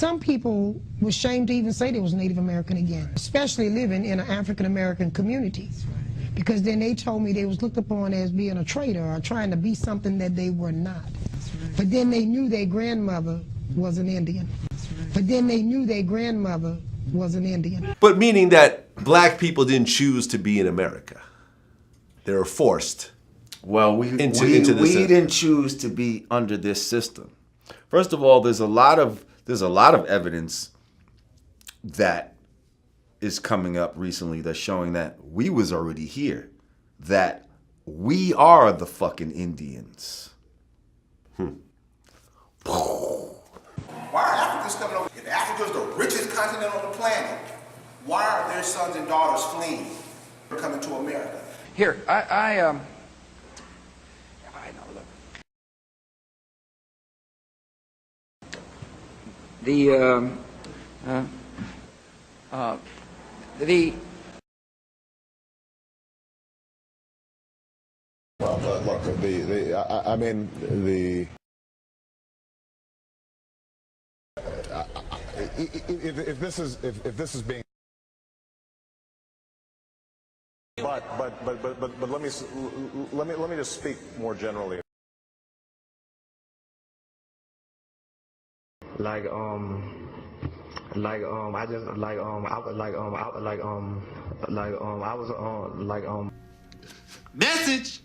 Some people were ashamed to even say they was Native American again, especially living in an African American community. Because then they told me they was looked upon as being a traitor or trying to be something that they were not. But then they knew their grandmother was an Indian. But then they knew their grandmother was an Indian. But meaning that black people didn't choose to be in America. They were forced. Well, we didn't choose to be under this system. First of all, there's a lot of evidence that is coming up recently that's showing that we was already here, that we are the fucking Indians. Why are Africans coming over? If Africa is the richest continent on the planet, why are their sons and daughters fleeing or coming to America? Here, I know, look. Well, look, I mean, if this is being, but let me just speak more generally. Message.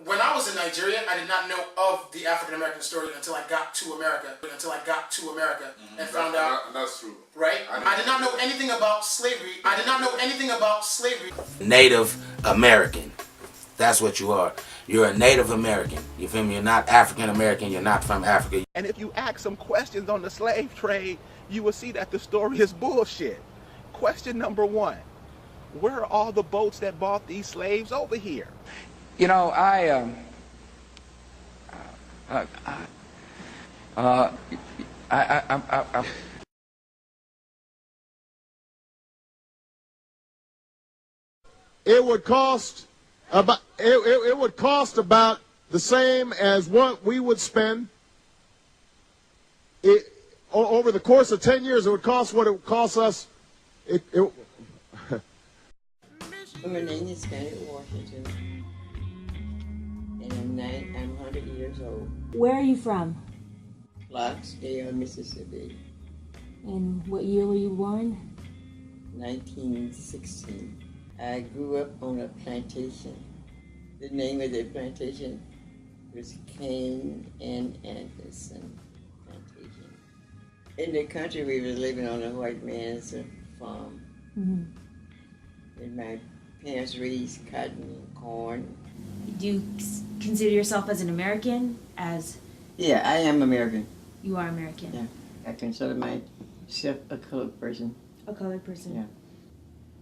When I was in Nigeria, I did not know of the African American story until I got to America. And found out. That's true. Right? I did not know anything about slavery. Native American. That's what you are. You're a Native American. You feel me? You're not African American. You're not from Africa. And if you ask some questions on the slave trade, you will see that the story is bullshit. Question number one, where are all the boats that brought these slaves over here? You know, It would cost about the same as what we would spend. Over the course of 10 years, it would cost what it would cost us. My name is Janet Washington, and I'm 100 years old. Where are you from? Clarksdale, Mississippi. And what year were you born? 1916. I grew up on a plantation. The name of the plantation was Kane and Anderson Plantation. In the country, we were living on a white man's farm. Mm-hmm. And my parents raised cotton and corn. Do you consider yourself as an American? Yeah, I am American. You are American? Yeah, I consider myself a colored person. A colored person? Yeah.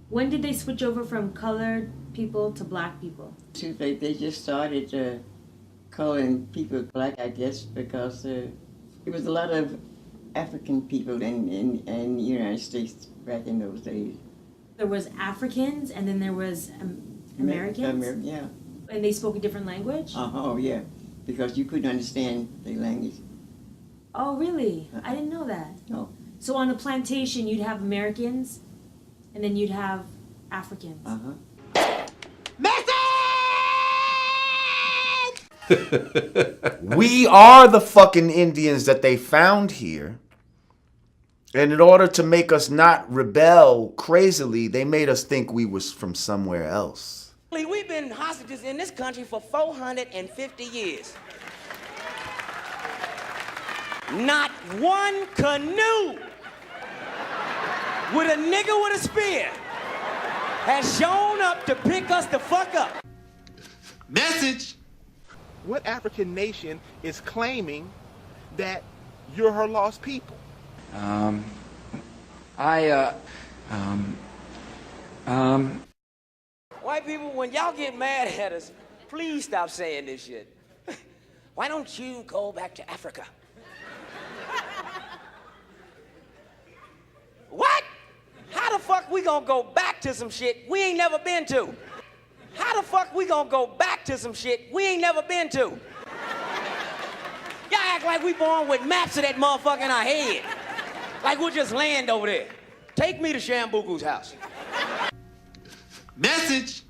When did they switch over from colored people to black people? They just started calling people black, I guess, because there was a lot of African people in the United States back in those days. There was Africans and then there was Americans? Yeah. And they spoke a different language? Oh, yeah, because you couldn't understand the language. Oh, really? I didn't know that. No. So on a plantation, you'd have Americans and then you'd have Africans. Uh-huh. We are the fucking Indians that they found here. And in order to make us not rebel crazily, they made us think we was from somewhere else. We've been hostages in this country for 450 years. Not one canoe with a nigga with a spear has shown up to pick us the fuck up. Message. What African nation is claiming that you're her lost people? White people, when y'all get mad at us, please stop saying this shit. Why don't you go back to Africa? What? How the fuck we gonna go back to some shit we ain't never been to? How the fuck we gonna go back to some shit we ain't never been to? Y'all act like we born with maps of that motherfucker in our head. Like we'll just land over there. Take me to Shambuku's house. Message.